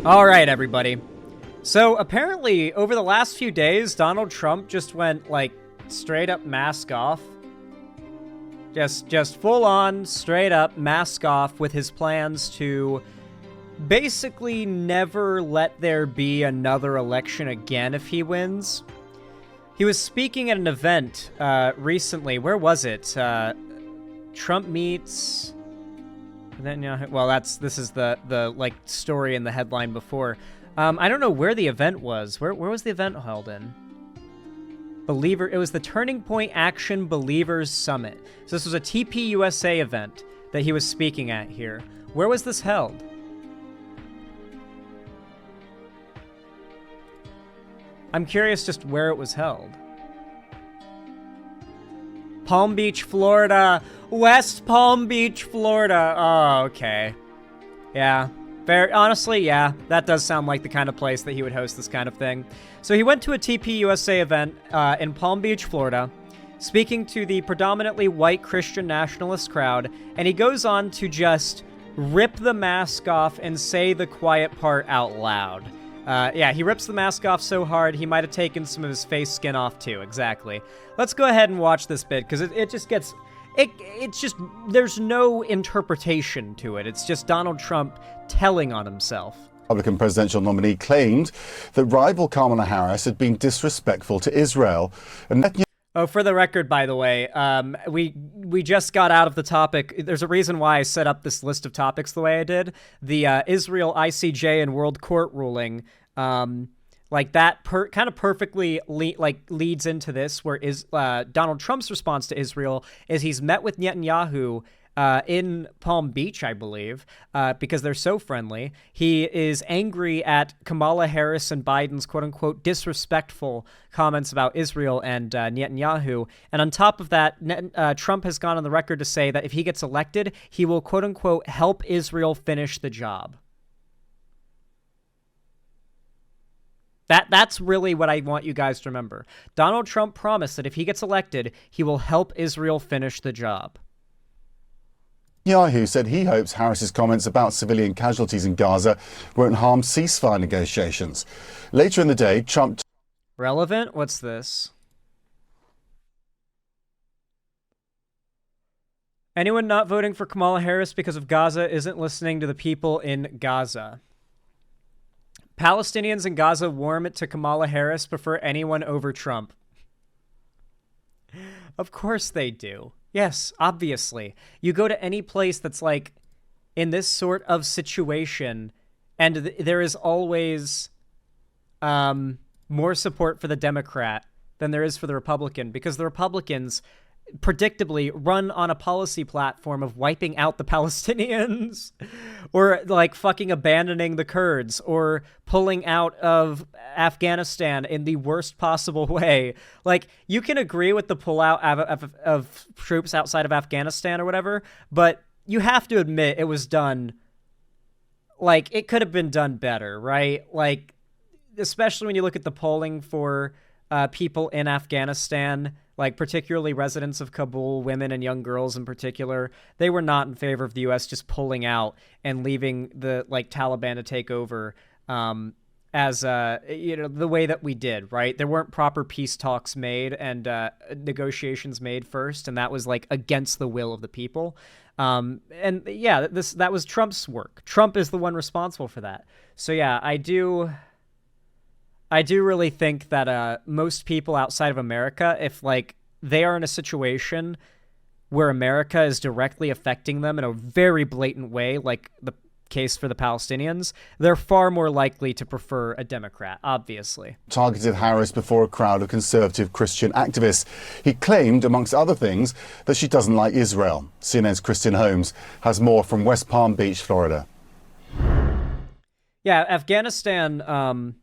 All right, everybody. So apparently, over the last few days, Donald Trump just went, like, straight up mask off. Just full on, straight up mask off with his plans to basically never let there be another election again if he wins. He was speaking at an event recently. Where was it? Trump meets... Well, this is the like story in the headline before. I don't know where the event was. Where was the event held in? It was the Turning Point Action Believers Summit. So this was a TP USA event that he was speaking at here. Where was this held? I'm curious just where it was held. Palm Beach, Florida. West Palm Beach, Florida. Oh, okay. Yeah. Honestly, yeah. That does sound like the kind of place that he would host this kind of thing. So he went to a TP USA event in Palm Beach, Florida, speaking to the predominantly white Christian nationalist crowd, and he goes on to just rip the mask off and say the quiet part out loud. Yeah, he rips the mask off so hard, he might have taken some of his face skin off too, exactly. Let's go ahead and watch this bit, because it just gets... It's just... There's no interpretation to it. It's just Donald Trump telling on himself. Republican presidential nominee claimed that rival Kamala Harris had been disrespectful to Israel. And oh, for the record, by the way, we just got out of the topic. There's a reason why I set up this list of topics the way I did. The Israel ICJ and World Court ruling, like that kind of perfectly leads into this, where Donald Trump's response to Israel is he's met with Netanyahu in Palm Beach, I believe, because they're so friendly. He is angry at Kamala Harris and Biden's quote-unquote disrespectful comments about Israel and Netanyahu. And on top of that, Trump has gone on the record to say that if he gets elected, he will quote-unquote help Israel finish the job. That's really what I want you guys to remember. Donald Trump promised that if he gets elected, he will help Israel finish the job. Netanyahu said he hopes Harris's comments about civilian casualties in Gaza won't harm ceasefire negotiations. Later in the day, Trump... Relevant? What's this? Anyone not voting for Kamala Harris because of Gaza isn't listening to the people in Gaza. Palestinians in Gaza warm to Kamala Harris, prefer anyone over Trump. Of course they do. Yes, obviously. You go to any place that's like in this sort of situation, and there is always more support for the Democrat than there is for the Republican, because the Republicans predictably run on a policy platform of wiping out the Palestinians or like fucking abandoning the Kurds or pulling out of Afghanistan in the worst possible way. Like, you can agree with the pullout of troops outside of Afghanistan or whatever, but you have to admit it was done, like, it could have been done better, right? Like, especially when you look at the polling for people in Afghanistan, like particularly residents of Kabul, women and young girls in particular, they were not in favor of the U.S. just pulling out and leaving the like Taliban to take over as the way that we did, right? There weren't proper peace talks made and negotiations made first, and that was like against the will of the people. And yeah, that was Trump's work. Trump is the one responsible for that. So yeah, I do really think that most people outside of America, if like they are in a situation where America is directly affecting them in a very blatant way, like the case for the Palestinians, they're far more likely to prefer a Democrat, obviously. Targeted Harris before a crowd of conservative Christian activists. He claimed, amongst other things, that she doesn't like Israel. CNN's Kristen Holmes has more from West Palm Beach, Florida. Yeah, Afghanistan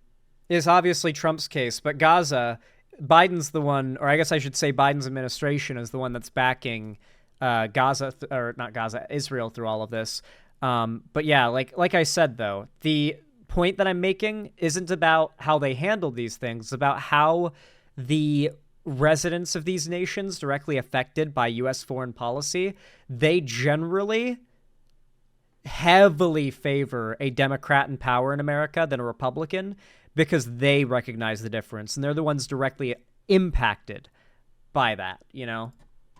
is obviously Trump's case, but Gaza, Biden's the one, or I guess I should say Biden's administration is the one that's backing Israel through all of this. But yeah, like I said, though, the point that I'm making isn't about how they handle these things. It's about how the residents of these nations directly affected by U.S. foreign policy, they generally heavily favor a Democrat in power in America than a Republican because they recognize the difference, and they're the ones directly impacted by that, you know?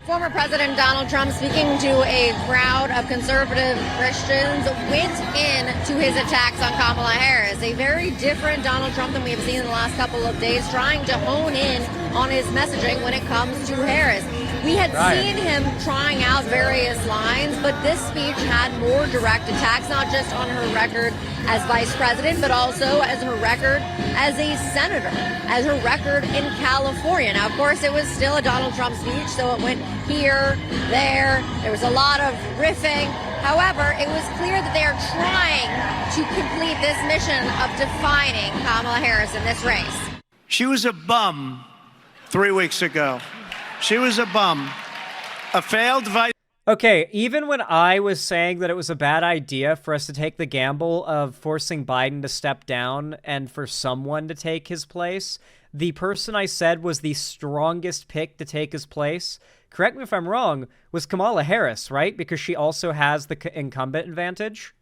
Former President Donald Trump, speaking to a crowd of conservative Christians, went into his attacks on Kamala Harris. A very different Donald Trump than we have seen in the last couple of days, trying to hone in on his messaging when it comes to Harris. We had seen him trying out various lines, but this speech had more direct attacks, not just on her record as vice president, but also as her record as a senator, as her record in California. Now, of course, it was still a Donald Trump speech, so it went here, there was a lot of riffing. However, it was clear that they are trying to complete this mission of defining Kamala Harris in this race. She was a bum 3 weeks ago. She was a bum. A failed vice. Okay, even when I was saying that it was a bad idea for us to take the gamble of forcing Biden to step down and for someone to take his place, the person I said was the strongest pick to take his place, correct me if I'm wrong, was Kamala Harris, right? Because she also has the incumbent advantage.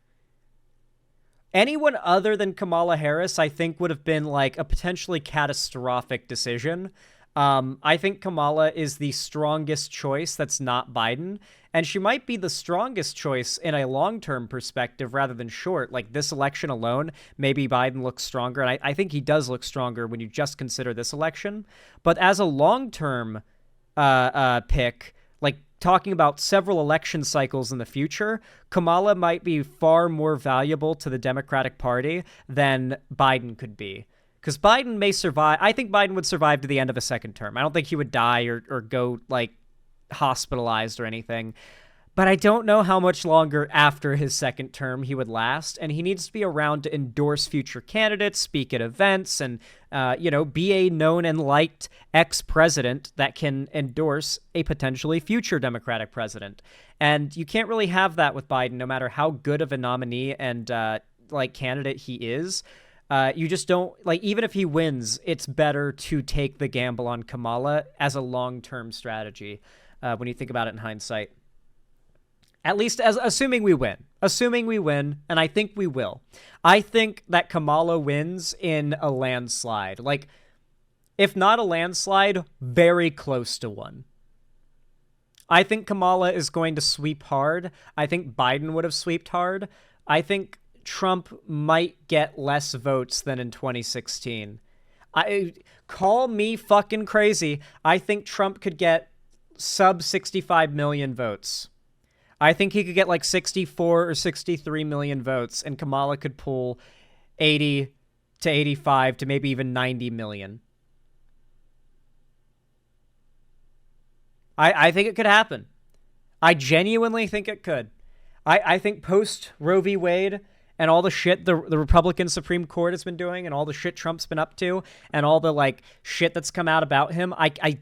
Anyone other than Kamala Harris, I think, would have been like a potentially catastrophic decision. I think Kamala is the strongest choice that's not Biden, and she might be the strongest choice in a long-term perspective rather than short. Like this election alone, maybe Biden looks stronger, and I think he does look stronger when you just consider this election. But as a long-term pick, like talking about several election cycles in the future, Kamala might be far more valuable to the Democratic Party than Biden could be. Because Biden may survive. I think Biden would survive to the end of a second term. I don't think he would die or go, like, hospitalized or anything. But I don't know how much longer after his second term he would last. And he needs to be around to endorse future candidates, speak at events, and, be a known and liked ex-president that can endorse a potentially future Democratic president. And you can't really have that with Biden, no matter how good of a nominee and, candidate he is. You just don't, like, even if he wins, it's better to take the gamble on Kamala as a long-term strategy when you think about it in hindsight. At least assuming we win, and I think we will. I think that Kamala wins in a landslide. Like, if not a landslide, very close to one. I think Kamala is going to sweep hard. I think Biden would have swept hard. I think Trump might get less votes than in 2016. Call me fucking crazy. I think Trump could get sub 65 million votes. I think he could get like 64 or 63 million votes, and Kamala could pull 80 to 85 to maybe even 90 million. I think it could happen. I genuinely think it could. I think post Roe v. Wade and all the shit the Republican Supreme Court has been doing and all the shit Trump's been up to and all the, like, shit that's come out about him, I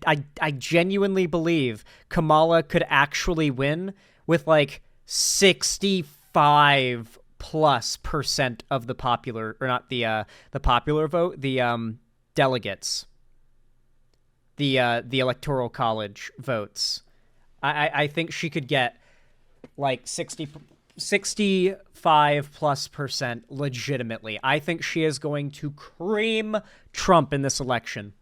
genuinely believe Kamala could actually win with, like, 65+% of the popular, or not the popular vote, the delegates, the Electoral College votes. I think she could get, like, 65+% legitimately. I think she is going to cream Trump in this election.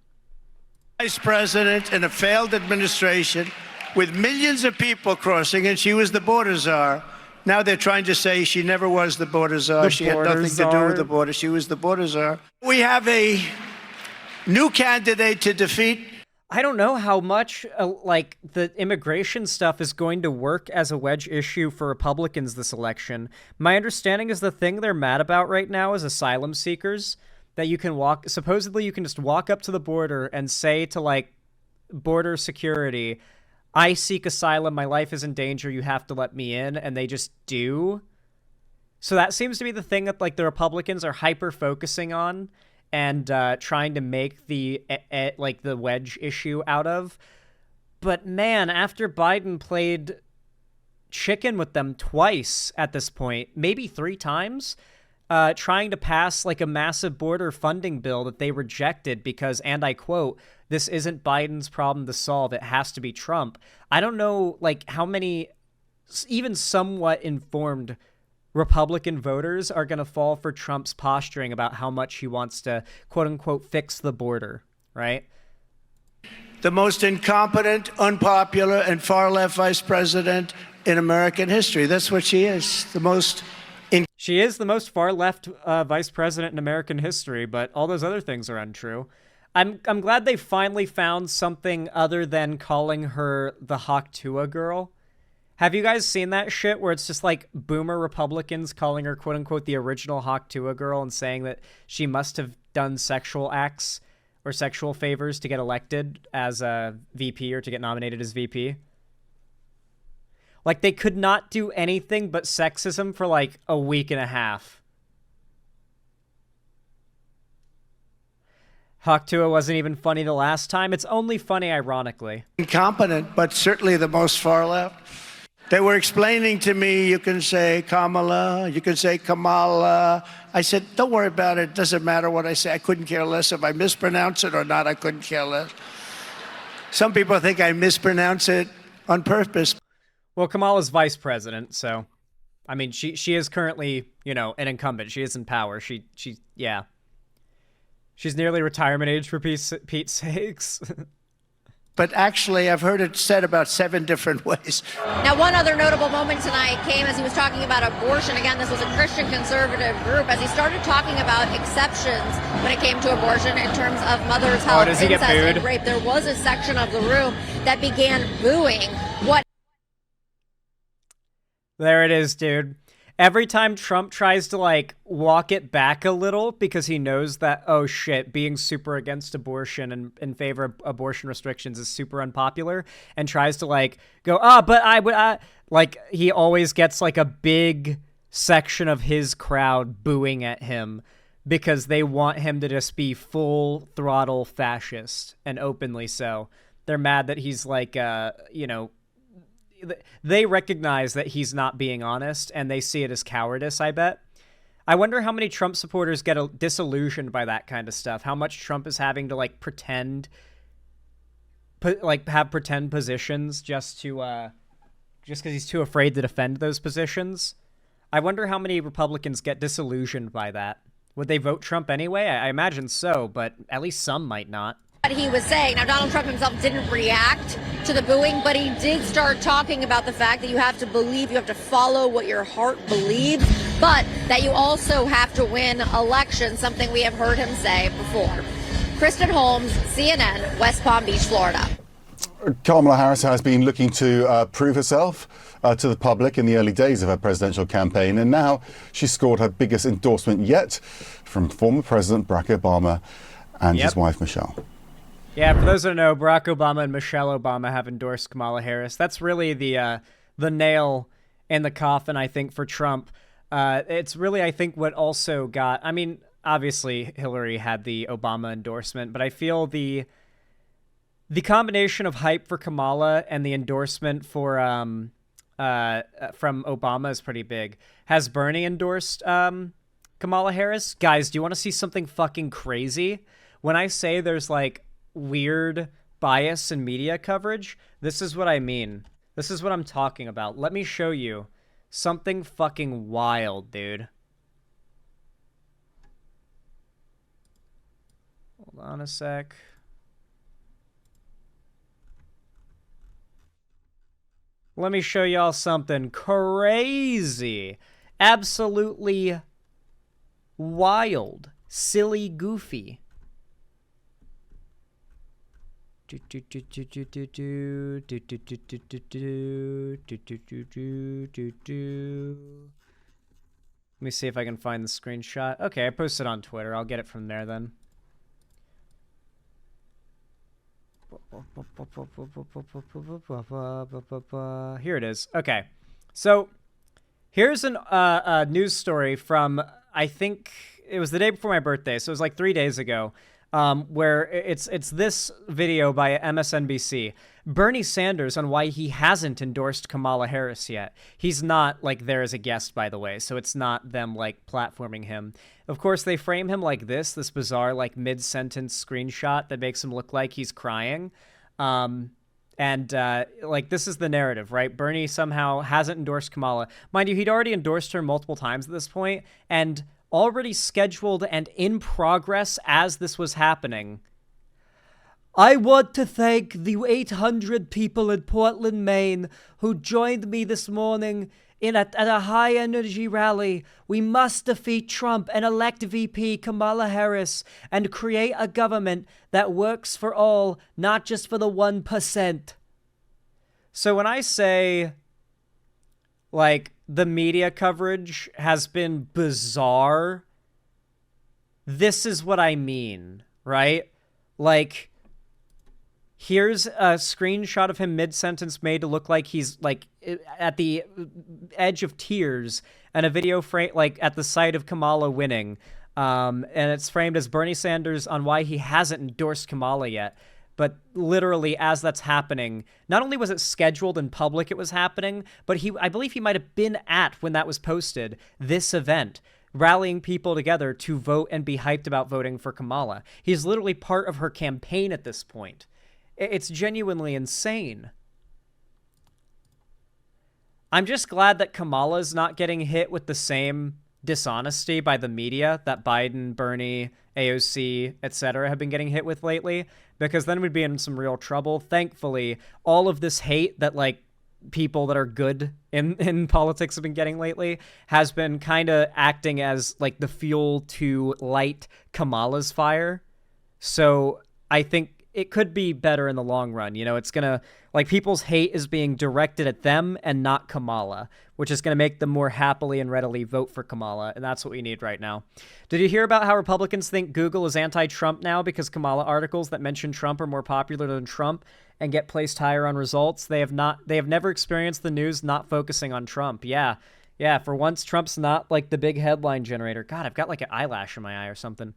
Vice president in a failed administration with millions of people crossing, and she was the border czar. Now they're trying to say she never was the border czar. She had nothing to do with the border. She was the border czar. We have a new candidate to defeat. I don't know how much, the immigration stuff is going to work as a wedge issue for Republicans this election. My understanding is the thing they're mad about right now is asylum seekers, that you can supposedly you can just walk up to the border and say to, like, border security, I seek asylum, my life is in danger, you have to let me in, and they just do. So that seems to be the thing that, like, the Republicans are hyper-focusing on and trying to make the wedge issue out of. But man, after Biden played chicken with them twice at this point, maybe 3 times, trying to pass, like, a massive border funding bill that they rejected because, and I quote, this isn't Biden's problem to solve, it has to be Trump. I don't know, like, how many even somewhat informed Republican voters are going to fall for Trump's posturing about how much he wants to, quote unquote, fix the border, right? The most incompetent, unpopular, and far-left vice president in American history. That's what she is. She is the most far-left vice president in American history, but all those other things are untrue. I'm glad they finally found something other than calling her the Hawk-Tuah girl. Have you guys seen that shit where it's just like boomer Republicans calling her, quote unquote, the original Hawk-Tuah girl and saying that she must have done sexual acts or sexual favors to get elected as a VP or to get nominated as VP? Like, they could not do anything but sexism for like a week and a half. Hawk-Tuah wasn't even funny the last time. It's only funny ironically. Incompetent, but certainly the most far left. They were explaining to me, you can say Kamala, you can say Kamala. I said, don't worry about it. It doesn't matter what I say. I couldn't care less if I mispronounce it or not. I couldn't care less. Some people think I mispronounce it on purpose. Well, Kamala's vice president, so I mean, she is currently, you know, an incumbent. She is in power. Yeah. She's nearly retirement age for Pete's sakes. But actually, I've heard it said about 7 different ways. Now, one other notable moment tonight came as he was talking about abortion. Again, this was a Christian conservative group. As he started talking about exceptions when it came to abortion in terms of mother's health, incest, and rape, there was a section of the room that began booing what... There it is, dude. Every time Trump tries to, like, walk it back a little because he knows that, oh, shit, being super against abortion and in favor of abortion restrictions is super unpopular, and tries to, like, go, but I would, like, he always gets, like, a big section of his crowd booing at him because they want him to just be full throttle fascist, and openly so. They're mad that he's, like, you know, they recognize that he's not being honest, and they see it as cowardice, I bet. I wonder how many Trump supporters get disillusioned by that kind of stuff. How much Trump is having to, like, have pretend positions just because he's too afraid to defend those positions. I wonder how many Republicans get disillusioned by that. Would they vote Trump anyway? I imagine so, but at least some might not. What he was saying. Now, Donald Trump himself didn't react to the booing, but he did start talking about the fact that you have to believe, you have to follow what your heart believes, but that you also have to win elections, something we have heard him say before. Kristen Holmes, CNN, West Palm Beach, Florida. Kamala Harris has been looking to prove herself to the public in the early days of her presidential campaign, and now she scored her biggest endorsement yet from former President Barack Obama and his wife, Michelle. Yeah, for those who don't know, Barack Obama and Michelle Obama have endorsed Kamala Harris. That's really the nail in the coffin, I think, for Trump. It's really, I think, what also got... I mean, obviously, Hillary had the Obama endorsement, but I feel the combination of hype for Kamala and the endorsement for from Obama is pretty big. Has Bernie endorsed Kamala Harris? Guys, do you want to see something fucking crazy? When I say there's, like, weird bias in media coverage, this is what I mean. This is what I'm talking about. Let me show you something fucking wild, dude. Hold on a sec. Let me show y'all something crazy. Absolutely wild. Silly, goofy. Let me see if I can find the screenshot. Okay, I posted on Twitter. I'll get it from there then. Here it is. Okay, so here's a news story from, I think it was the day before my birthday, so it was like 3 days ago. Where it's this video by MSNBC. Bernie Sanders on why he hasn't endorsed Kamala Harris yet. He's not, like, there as a guest, by the way, so it's not them, like, platforming him. Of course, they frame him like this bizarre, like, mid-sentence screenshot that makes him look like he's crying. And And, like, this is the narrative, right? Bernie somehow hasn't endorsed Kamala. Mind you, he'd already endorsed her multiple times at this point, and already scheduled and in progress as this was happening. I want to thank the 800 people in Portland, Maine, who joined me this morning at a high-energy rally. We must defeat Trump and elect VP Kamala Harris and create a government that works for all, not just for the 1%. So when I say, like, the media coverage has been bizarre, this is what I mean, right? Like, here's a screenshot of him mid-sentence made to look like he's, like, at the edge of tears, and a video frame, like, at the sight of Kamala winning. And it's framed as Bernie Sanders on why he hasn't endorsed Kamala yet. But literally, as that's happening, not only was it scheduled in public it was happening, but I believe he might have been at, when that was posted, this event, rallying people together to vote and be hyped about voting for Kamala. He's literally part of her campaign at this point. It's genuinely insane. I'm just glad that Kamala's not getting hit with the same dishonesty by the media that Biden, Bernie, AOC, etc. have been getting hit with lately, because then we'd be in some real trouble. Thankfully, all of this hate that, like, people that are good in politics have been getting lately has been kind of acting as, like, the fuel to light Kamala's fire. So I think it could be better in the long run. You know, it's going to, like, people's hate is being directed at them and not Kamala, which is going to make them more happily and readily vote for Kamala. And that's what we need right now. Did you hear about how Republicans think Google is anti-Trump now because Kamala articles that mention Trump are more popular than Trump and get placed higher on results? They have never experienced the news not focusing on Trump. Yeah. For once, Trump's not, like, the big headline generator. God, I've got, like, an eyelash in my eye or something.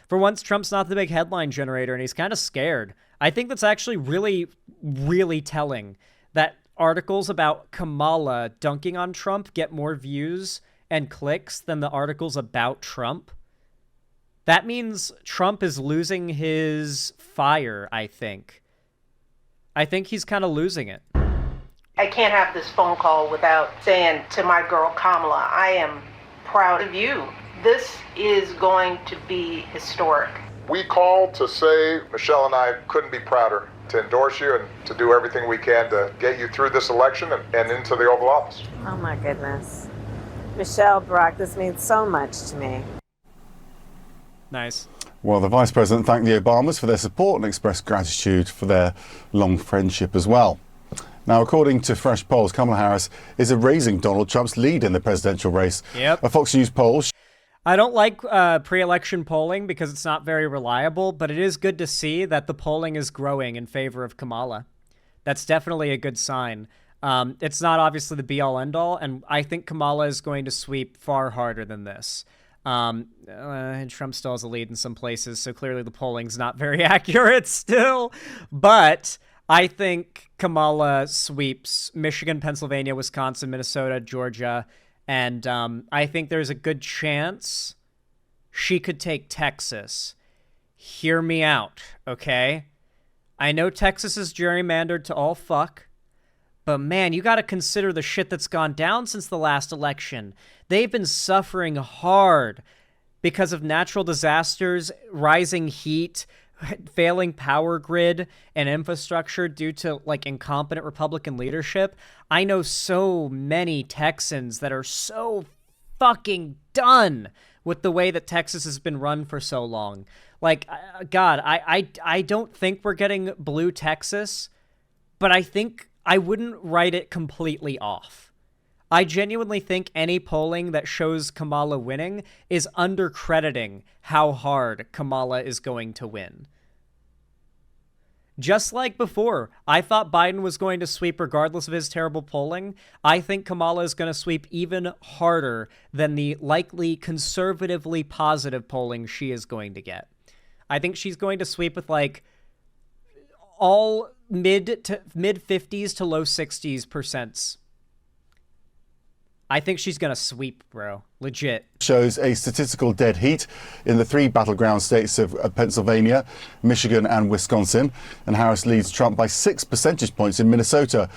For once, Trump's not the big headline generator, and he's kind of scared. I think that's actually really, really telling that articles about Kamala dunking on Trump get more views and clicks than the articles about Trump. That means Trump is losing his fire, I think. I think he's kind of losing it. I can't have this phone call without saying to my girl Kamala, I am proud of you. This is going to be historic. We called to say Michelle and I couldn't be prouder to endorse you and to do everything we can to get you through this election and into the Oval Office. Oh my goodness. Michelle, Brock, this means so much to me. Nice. Well, the Vice President thanked the Obamas for their support and expressed gratitude for their long friendship as well. Now, according to fresh polls, Kamala Harris is erasing Donald Trump's lead in the presidential race. Yep. A Fox News poll. I don't like pre-election polling because it's not very reliable, but it is good to see that the polling is growing in favor of Kamala. That's definitely a good sign. It's not obviously the be-all, end-all, and I think Kamala is going to sweep far harder than this. Trump still has a lead in some places, so clearly the polling's not very accurate still. But I think Kamala sweeps Michigan, Pennsylvania, Wisconsin, Minnesota, Georgia, and I think there's a good chance she could take Texas. Hear me out, okay? I know Texas is gerrymandered to all fuck, but man, you got to consider the shit that's gone down since the last election. They've been suffering hard because of natural disasters, rising heat, failing power grid and infrastructure due to, like, incompetent Republican leadership. I know so many Texans that are so fucking done with the way that Texas has been run for so long. Like, God, I don't think we're getting blue Texas, but I think I wouldn't write it completely off. I genuinely think any polling that shows Kamala winning is undercrediting how hard Kamala is going to win. Just like before, I thought Biden was going to sweep regardless of his terrible polling. I think Kamala is going to sweep even harder than the likely conservatively positive polling she is going to get. I think she's going to sweep with, like, all mid 50s to low 60s percents. I think she's going to sweep, bro. Legit. Shows a statistical dead heat in the 3 battleground states of Pennsylvania, Michigan and Wisconsin. And Harris leads Trump by 6 percentage points in Minnesota.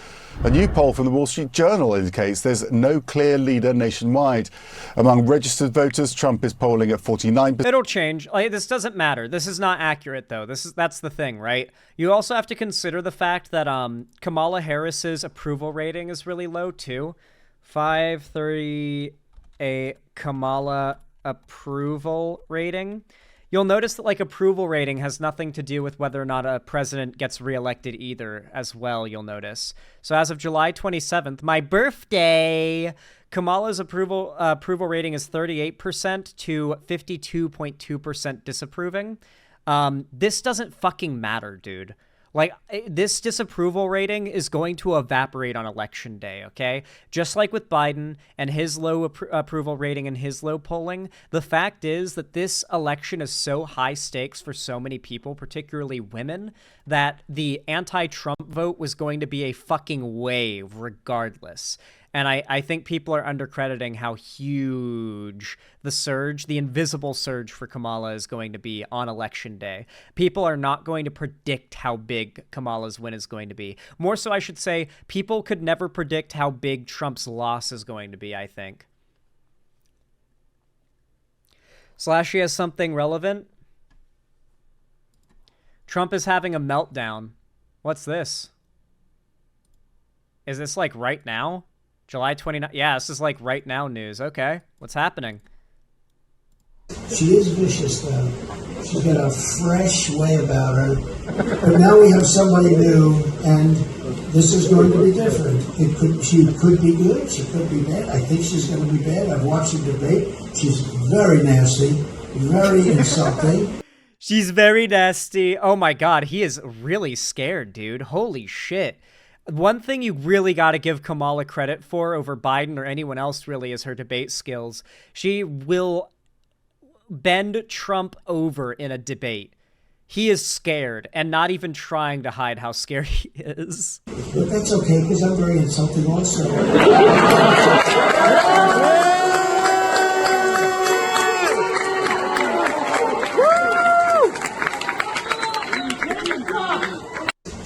A new poll from the Wall Street Journal indicates there's no clear leader nationwide. Among registered voters, Trump is polling at 49%. It'll change. Like, this doesn't matter. This is not accurate, though. That's the thing, right? You also have to consider the fact that Kamala Harris's approval rating is really low, too. 538 Kamala approval rating. You'll notice that like approval rating has nothing to do with whether or not a president gets reelected either as well, you'll notice. So as of July 27th, my birthday, Kamala's approval rating is 38% to 52.2% disapproving. This doesn't fucking matter, dude. Like, this disapproval rating is going to evaporate on election day, okay? Just like with Biden and his low approval rating and his low polling, the fact is that this election is so high stakes for so many people, particularly women, that the anti-Trump vote was going to be a fucking wave regardless. And I think people are undercrediting how huge the surge, the invisible surge for Kamala is going to be on election day. People are not going to predict how big Kamala's win is going to be. More so, I should say, people could never predict how big Trump's loss is going to be, I think. Slashy has something relevant. Trump is having a meltdown. What's this? Is this like right now? July 29th. Yeah, this is like right now news. Okay, what's happening? She is vicious, though. She's got a fresh way about her. But now we have somebody new, and this is going to be different. She could be good. She could be bad. I think she's going to be bad. I've watched the debate. She's very nasty, very insulting. She's very nasty. Oh my God, he is really scared, dude. Holy shit. One thing you really got to give Kamala credit for over Biden or anyone else really is her debate skills. She will bend Trump over in a debate. He is scared and not even trying to hide how scared he is. But that's okay, because I'm very insulting also.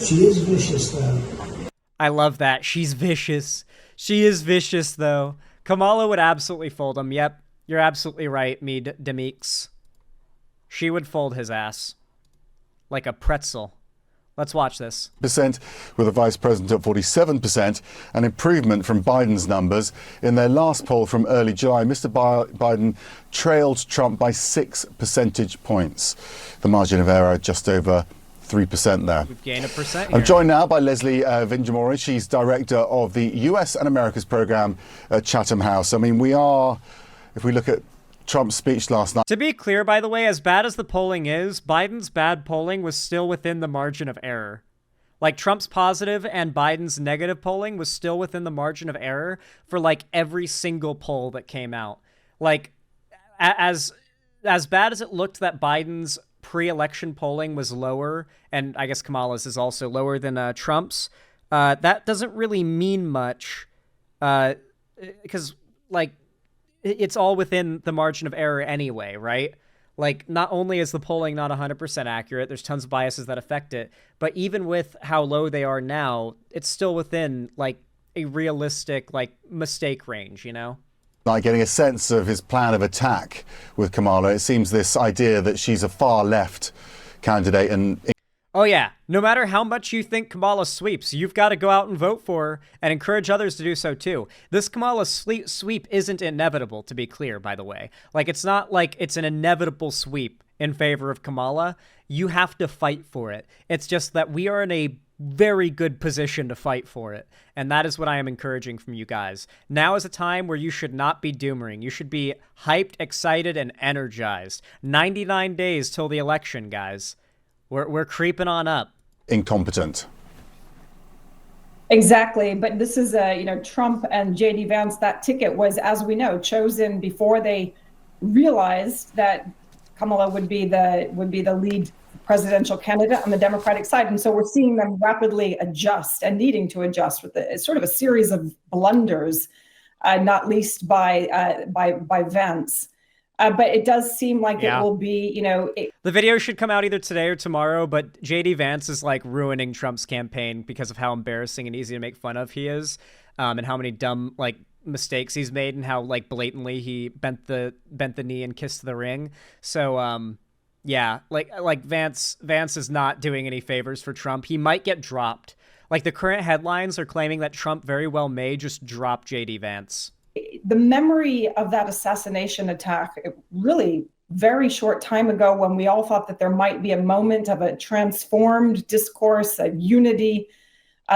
She is vicious, though. I love that. She's vicious. She is vicious, though. Kamala would absolutely fold him. Yep, you're absolutely right, Mead Demeeks. She would fold his ass. Like a pretzel. Let's watch this. With the vice president at 47%, an improvement from Biden's numbers. In their last poll from early July, Mr. Biden trailed Trump by 6 percentage points. The margin of error just over 3% there. We've gained 1% here. I'm joined now by Leslie Vinjamori. She's director of the US and Americas program at Chatham House. I mean, we are, if we look at Trump's speech last night. To be clear, by the way, as bad as the polling is, Biden's bad polling was still within the margin of error. Like, Trump's positive and Biden's negative polling was still within the margin of error for, like, every single poll that came out. Like, as bad as it looked that Biden's pre-election polling was lower, and I guess Kamala's is also lower than Trump's, that doesn't really mean much, because, like, it's all within the margin of error anyway, right? Like, not only is the polling not 100% accurate, there's tons of biases that affect it, but even with how low they are now, it's still within, like, a realistic, like, mistake range, you know? Like getting a sense of his plan of attack with Kamala. It seems this idea that she's a far left candidate and... Oh yeah, no matter how much you think Kamala sweeps, you've got to go out and vote for her and encourage others to do so too. This Kamala sweep isn't inevitable, to be clear, by the way. Like, it's not like it's an inevitable sweep in favor of Kamala. You have to fight for it. It's just that we are in a very good position to fight for it. And that is what I am encouraging from you guys. Now is a time where you should not be doomering. You should be hyped, excited, and energized. 99 days till the election, guys. We're creeping on up. Incompetent. Exactly. But this is Trump and J.D. Vance, that ticket was, as we know, chosen before they realized that Kamala would be the lead presidential candidate on the Democratic side. And so we're seeing them rapidly adjust and needing to adjust with sort of a series of blunders not least by Vance. But it does seem like it will be, the video should come out either today or tomorrow, but JD Vance is like ruining Trump's campaign because of how embarrassing and easy to make fun of he is, and how many dumb like mistakes he's made and how like blatantly he bent the knee and kissed the ring. So yeah, like Vance is not doing any favors for Trump. He might get dropped. Like the current headlines are claiming that Trump very well may just drop JD Vance. The memory of that assassination attack, really very short time ago, when we all thought that there might be a moment of a transformed discourse, a unity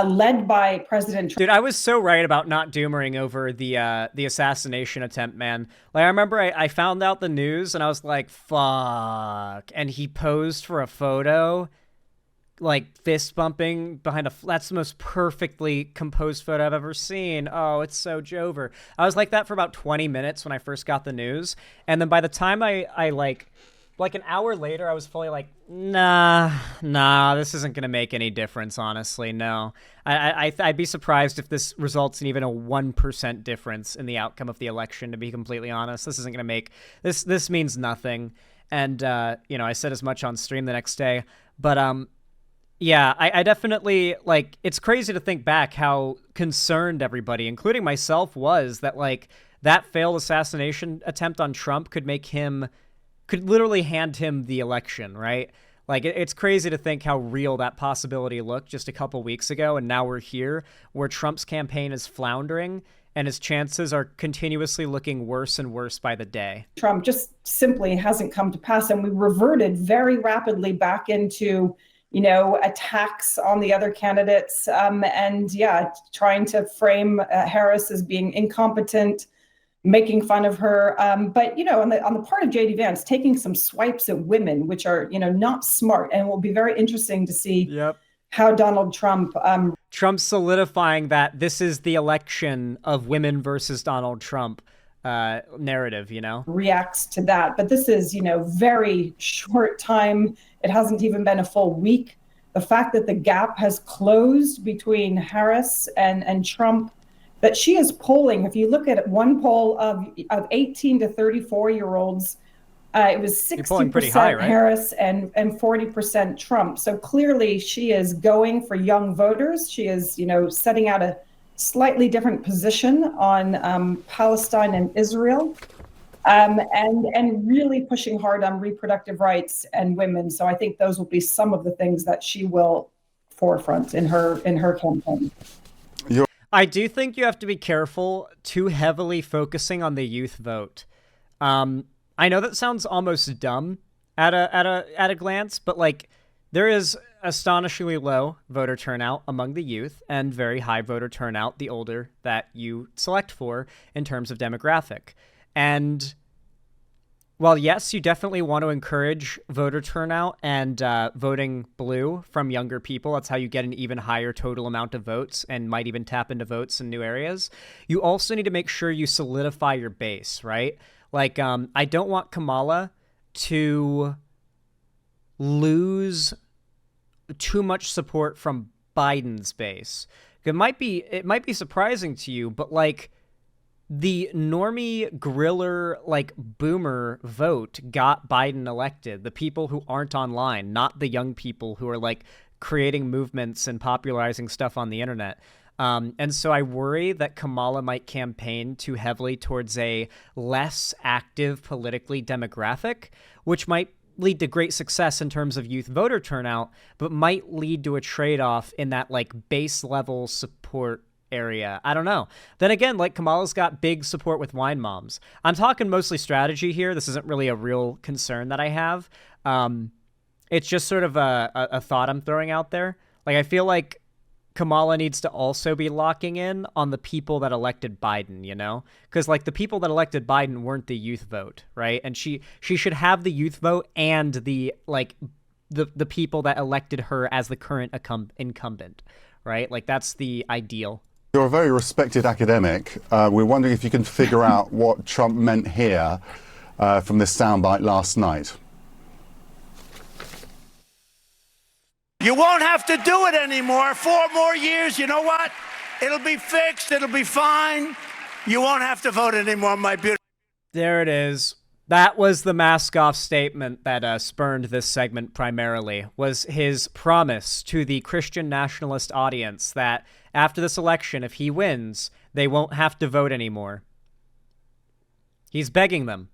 led by President Trump. Dude, I was so right about not doomering over the assassination attempt, man. Like, I remember I found out the news and I was like, fuck. And he posed for a photo, like fist bumping behind that's the most perfectly composed photo I've ever seen. Oh, it's so Jover. I was like that for about 20 minutes when I first got the news. And then by the time I like an hour later, I was fully like, nah, this isn't going to make any difference, honestly. No. I'd be surprised if this results in even a 1% difference in the outcome of the election, to be completely honest. This isn't going to make, this means nothing. And, I said as much on stream the next day. But, yeah, I definitely, like, it's crazy to think back how concerned everybody, including myself, was that, like, that failed assassination attempt on Trump could literally hand him the election, right? Like, it's crazy to think how real that possibility looked just a couple weeks ago, and now we're here, where Trump's campaign is floundering, and his chances are continuously looking worse and worse by the day. Trump just simply hasn't come to pass, and we reverted very rapidly back into attacks on the other candidates, trying to frame Harris as being incompetent, making fun of her. But on the part of JD Vance, taking some swipes at women, which are, not smart, and it will be very interesting to see how Donald Trump... Trump solidifying that this is the election of women versus Donald Trump narrative, reacts to that. But this is, very short time. It hasn't even been a full week. The fact that the gap has closed between Harris and Trump, that she is polling, if you look at one poll of 18 to 34-year-olds, it was 60% high, right? Harris and 40% Trump. So clearly she is going for young voters. She is, setting out a slightly different position on Palestine and Israel, and really pushing hard on reproductive rights and women. So I think those will be some of the things that she will forefront in her campaign. I do think you have to be careful too heavily focusing on the youth vote. I know that sounds almost dumb at a glance, but like there is astonishingly low voter turnout among the youth and very high voter turnout the older that you select for in terms of demographic. And while yes, you definitely want to encourage voter turnout and voting blue from younger people, that's how you get an even higher total amount of votes and might even tap into votes in new areas. You also need to make sure you solidify your base, right? Like, I don't want Kamala to lose too much support from Biden's base. It might be surprising to you, but like the normie griller, like boomer vote got Biden elected. The people who aren't online, not the young people who are like creating movements and popularizing stuff on the internet. And so I worry that Kamala might campaign too heavily towards a less active politically demographic, which might lead to great success in terms of youth voter turnout, but might lead to a trade-off in that like base level support area. I don't know. Then again, like Kamala's got big support with wine moms. I'm talking mostly strategy here. This isn't really a real concern that I have. It's just sort of a thought I'm throwing out there. Like, I feel like Kamala needs to also be locking in on the people that elected Biden, you know? Because, like, the people that elected Biden weren't the youth vote, right? And she should have the youth vote and the people that elected her as the current incumbent, right? Like, that's the ideal. You're a very respected academic. We're wondering if you can figure out what Trump meant here from this soundbite last night. You won't have to do it anymore. 4 more years, you know what? It'll be fixed, it'll be fine. You won't have to vote anymore, my beautiful. There it is. That was the mask-off statement that spurned this segment primarily, was his promise to the Christian nationalist audience that after this election, if he wins, they won't have to vote anymore. He's begging them.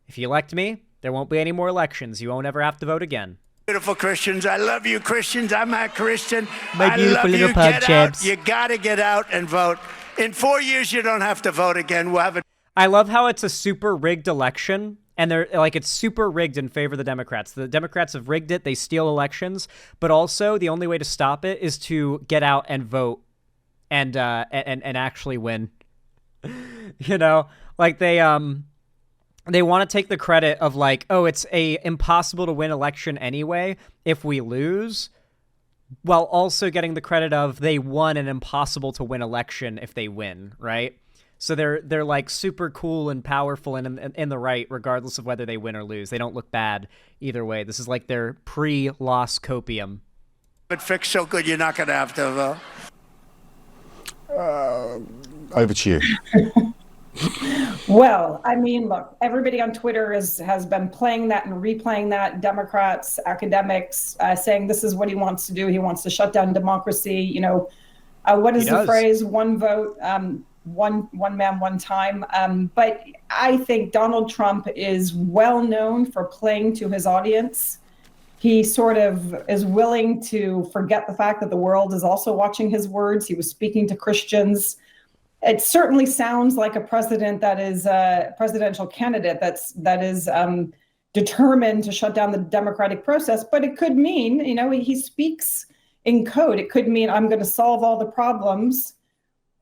If you elect me, there won't be any more elections. You won't ever have to vote again. Beautiful Christians. I love you, Christians. I'm a Christian. My beautiful little pug chaps. You got to get out and vote. In 4 years, you don't have to vote again. We'll have a... I love how it's a super rigged election, and they're like, it's super rigged in favor of the Democrats. The Democrats have rigged it. They steal elections, but also the only way to stop it is to get out and vote and actually win. You know, like they want to take the credit of like, oh, it's a impossible to win election anyway if we lose, while also getting the credit of they won an impossible to win election if they win, right? So they're like super cool and powerful and in the right, regardless of whether they win or lose. They don't look bad either way. This is like their pre-loss copium. But fixed so good, you're not going to have to vote. Over to you. Well, I mean, look, everybody on Twitter has been playing that and replaying that. Democrats, academics, saying this is what he wants to do. He wants to shut down democracy. You know, what is the phrase? One vote, one man, one time. But I think Donald Trump is well known for playing to his audience. He sort of is willing to forget the fact that the world is also watching his words. He was speaking to Christians. It certainly sounds like a president that is a presidential candidate that is determined to shut down the democratic process. But it could mean, you know, he speaks in code. It could mean I'm going to solve all the problems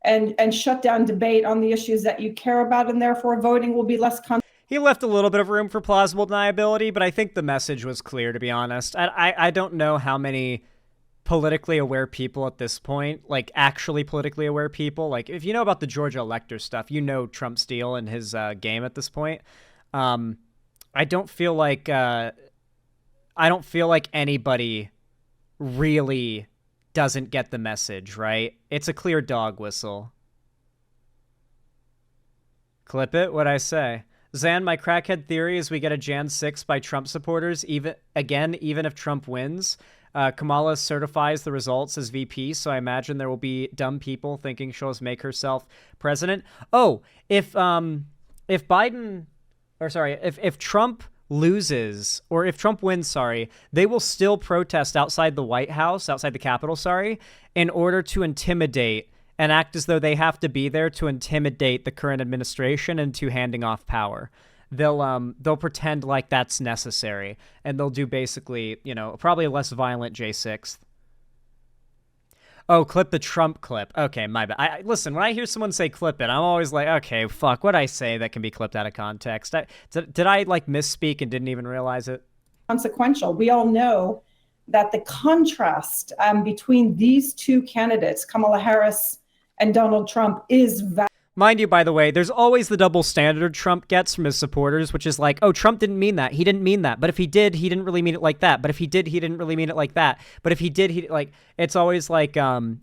and shut down debate on the issues that you care about, and therefore voting will be less. He left a little bit of room for plausible deniability, but I think the message was clear, to be honest. I don't know how many politically aware people at this point, like actually politically aware people, like if you know about the Georgia elector stuff, you know Trump's deal and his game at this point. I don't feel like anybody really doesn't get the message, right? It's a clear dog whistle. Clip it, what'd I say? Zan, my crackhead theory is we get a Jan 6 by Trump supporters, even if Trump wins. Kamala certifies the results as VP, so I imagine there will be dumb people thinking she'll just make herself president. Oh, if Trump loses, or if Trump wins, they will still protest outside the White House, outside the Capitol, in order to intimidate and act as though they have to be there to intimidate the current administration into handing off power. They'll pretend like that's necessary, and they'll do basically, you know, probably a less violent J6th. Oh, clip the Trump clip. Okay, my bad. Listen, when I hear someone say clip it, I'm always like, okay, fuck, what'd I say that can be clipped out of context? Did I like misspeak and didn't even realize it? Consequential. We all know that the contrast between these two candidates, Kamala Harris and Donald Trump, is Mind you, by the way, there's always the double standard Trump gets from his supporters, which is like, oh, Trump didn't mean that. He didn't mean that. But if he did, he didn't really mean it like that. But if he did, he didn't really mean it like that. But if he did, it's always like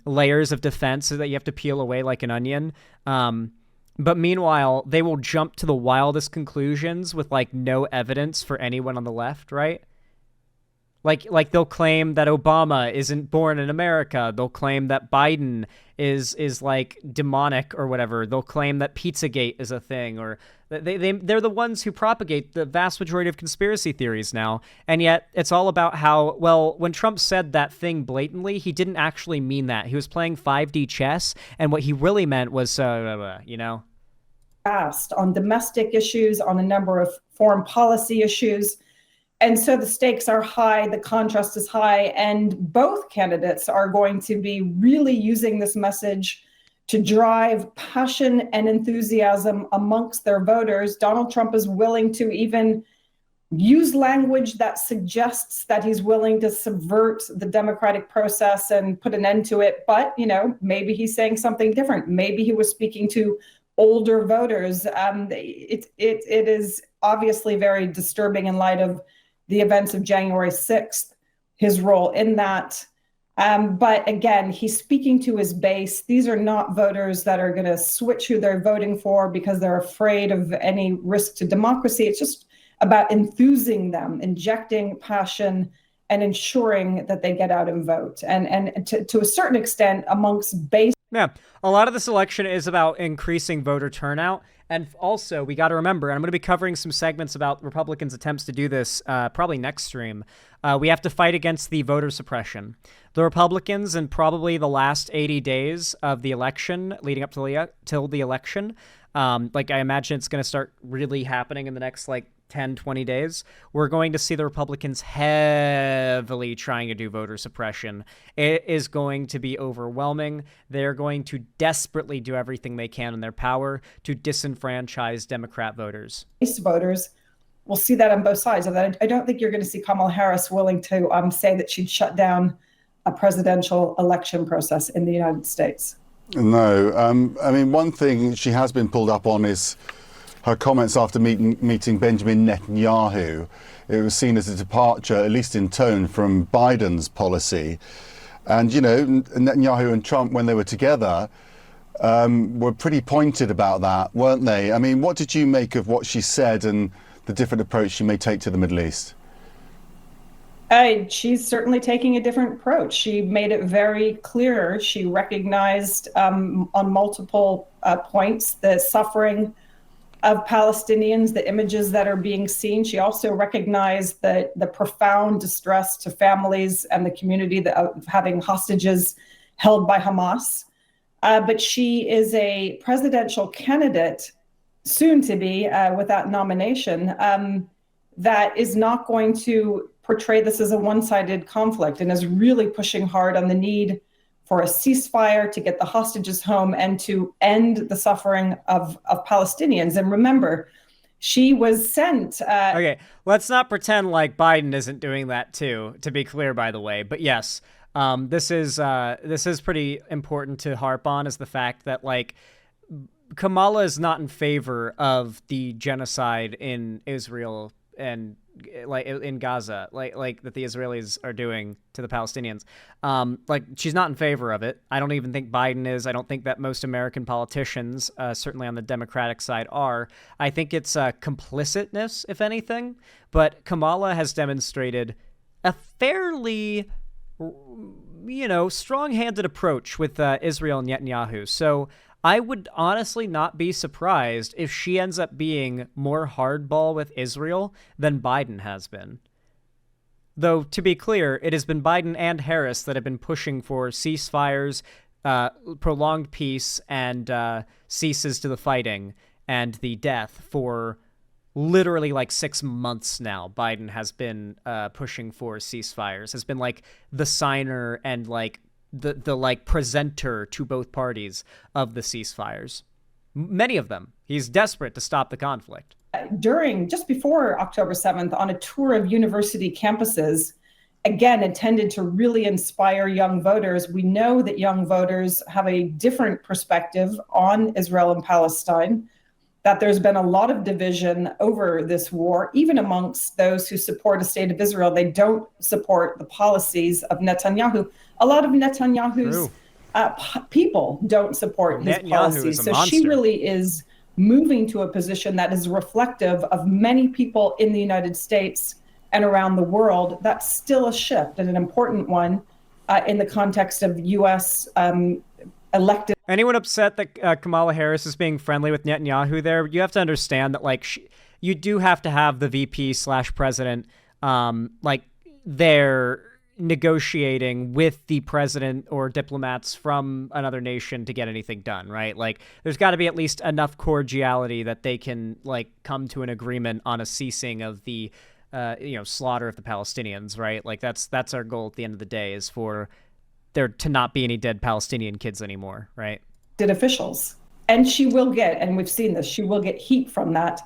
layers of defense so that you have to peel away like an onion. But meanwhile, they will jump to the wildest conclusions with like no evidence for anyone on the left, right? Like they'll claim that Obama isn't born in America. They'll claim that Biden is like demonic or whatever. They'll claim that Pizzagate is a thing, or they're the ones who propagate the vast majority of conspiracy theories now. And yet it's all about how, well, when Trump said that thing blatantly, he didn't actually mean that. He was playing 5D chess, and what he really meant was, you know, fast on domestic issues, on a number of foreign policy issues. And so the stakes are high, the contrast is high, and both candidates are going to be really using this message to drive passion and enthusiasm amongst their voters. Donald Trump is willing to even use language that suggests that he's willing to subvert the democratic process and put an end to it. But, you know, maybe he's saying something different. Maybe he was speaking to older voters. It is obviously very disturbing in light of the events of January 6th, his role in that. But again, he's speaking to his base. These are not voters that are going to switch who they're voting for because they're afraid of any risk to democracy. It's just about enthusing them, injecting passion, and ensuring that they get out and vote. And to a certain extent, amongst base. Yeah, a lot of this election is about increasing voter turnout. And also, we got to remember, and I'm going to be covering some segments about Republicans' attempts to do this probably next stream. We have to fight against the voter suppression. The Republicans, in probably the last 80 days of the election, leading up to till the election, I imagine it's going to start really happening in the next 10, 20 days, we're going to see the Republicans heavily trying to do voter suppression. It is going to be overwhelming. They're going to desperately do everything they can in their power to disenfranchise Democrat voters. Voters, we'll see that on both sides of that. I don't think you're going to see Kamala Harris willing to say that she'd shut down a presidential election process in the United States. No. One thing she has been pulled up on is her comments after meeting Benjamin Netanyahu. It was seen as a departure, at least in tone, from Biden's policy. And, Netanyahu and Trump, when they were together, were pretty pointed about that, weren't they? What did you make of what she said and the different approach she may take to the Middle East? She's certainly taking a different approach. She made it very clear. She recognized on multiple points the suffering of Palestinians, the images that are being seen. She also recognized the profound distress to families and the community of having hostages held by Hamas. But she is a presidential candidate, soon to be with that nomination, that is not going to portray this as a one-sided conflict and is really pushing hard on the need for a ceasefire, to get the hostages home, and to end the suffering of Palestinians. And remember, she was sent. Okay, let's not pretend like Biden isn't doing that too, to be clear, by the way. But yes, this is pretty important to harp on, is the fact that Kamala is not in favor of the genocide in Israel and in Gaza, that the Israelis are doing to the Palestinians. She's not in favor of it. I don't even think Biden is. I don't think that most American politicians, certainly on the Democratic side, are. I think it's complicitness, if anything. But Kamala has demonstrated a fairly, strong-handed approach with Israel and Netanyahu. So I would honestly not be surprised if she ends up being more hardball with Israel than Biden has been. Though, to be clear, it has been Biden and Harris that have been pushing for ceasefires, prolonged peace, and ceases to the fighting and the death for literally 6 months now. Biden has been pushing for ceasefires, has been the signer and the presenter to both parties of the ceasefires. Many of them. He's desperate to stop the conflict. Just before October 7th, on a tour of university campuses, again, intended to really inspire young voters. We know that young voters have a different perspective on Israel and Palestine, that there's been a lot of division over this war, even amongst those who support a state of Israel. They don't support the policies of Netanyahu. A lot of Netanyahu's people don't support his policies. So she really is moving to a position that is reflective of many people in the United States and around the world. That's still a shift, and an important one in the context of U.S. Elected. Anyone upset that Kamala Harris is being friendly with Netanyahu there? You have to understand that you do have to have the VP/president they're negotiating with the president or diplomats from another nation to get anything done, right? There's got to be at least enough cordiality that they can come to an agreement on a ceasing of the slaughter of the Palestinians, right? That's our goal at the end of the day, is for there to not be any dead Palestinian kids anymore, right? Officials. And she will get, and we've seen this, she will get heat from that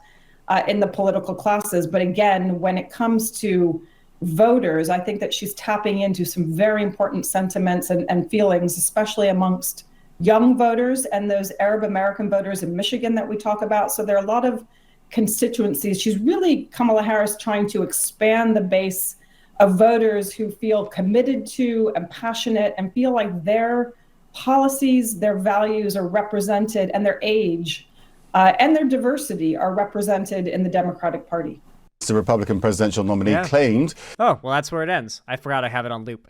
in the political classes. But again, when it comes to voters, I think that she's tapping into some very important sentiments and feelings, especially amongst young voters and those Arab American voters in Michigan that we talk about. So there are a lot of constituencies. She's really, Kamala Harris, trying to expand the base of voters who feel committed to and passionate and feel like their policies, their values are represented, and their age and their diversity are represented in the Democratic Party. The Republican presidential nominee claimed. Oh, well, that's where it ends. I forgot I have it on loop.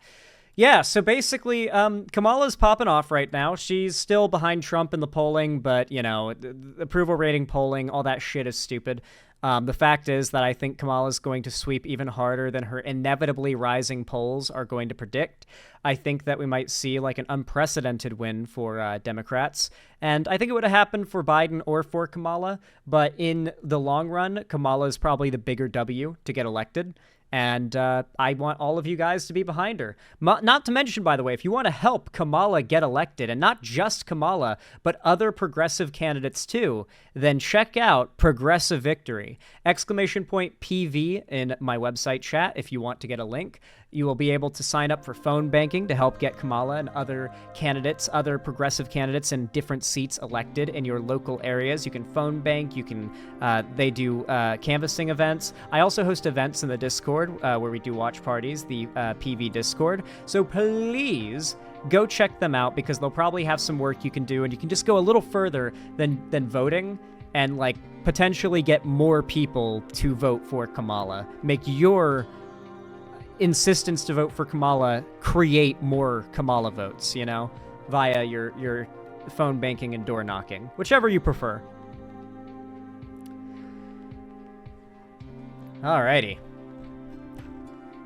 Yeah, so basically, Kamala's popping off right now. She's still behind Trump in the polling, but, you know, the approval rating polling, all that shit is stupid. The fact is that I think Kamala's going to sweep even harder than her inevitably rising polls are going to predict. I think that we might see like an unprecedented win for Democrats. And I think it would have happened for Biden or for Kamala. But in the long run, Kamala is probably the bigger W to get elected. And I want all of you guys to be behind her. Not to mention, by the way, if you want to help Kamala get elected, and not just Kamala, but other progressive candidates too, then check out Progressive Victory. !PV in my website chat if you want to get a link. You will be able to sign up for phone banking to help get Kamala and other candidates, other progressive candidates in different seats elected in your local areas. You can phone bank. You can. They do canvassing events. I also host events in the Discord where we do watch parties, the PV Discord. So please go check them out because they'll probably have some work you can do, and you can just go a little further than voting and like potentially get more people to vote for Kamala. Make your insistence to vote for Kamala create more Kamala votes, you know, via your phone banking and door knocking, whichever you prefer. Alrighty.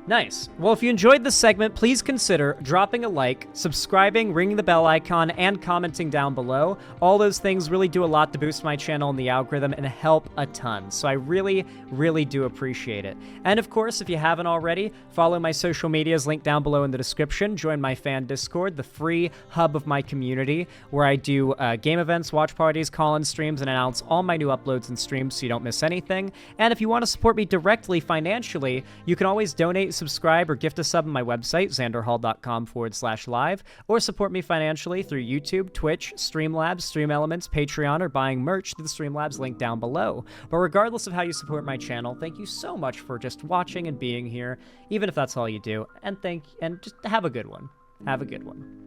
Nice. Well, if you enjoyed this segment, please consider dropping a like, subscribing, ringing the bell icon, and commenting down below. All those things really do a lot to boost my channel and the algorithm and help a ton. So I really, really do appreciate it. And of course, if you haven't already, follow my social medias linked down below in the description. Join my fan Discord, the free hub of my community, where I do game events, watch parties, call-in streams, and announce all my new uploads and streams so you don't miss anything. And if you want to support me directly financially, you can always donate, subscribe, or gift a sub on my website, xanderhall.com/live, or support me financially through YouTube, Twitch, Streamlabs, Stream Elements, Patreon, or buying merch through the Streamlabs link down below. But regardless of how you support my channel, thank you so much for just watching and being here, even if that's all you do, and just have a good one. Have a good one.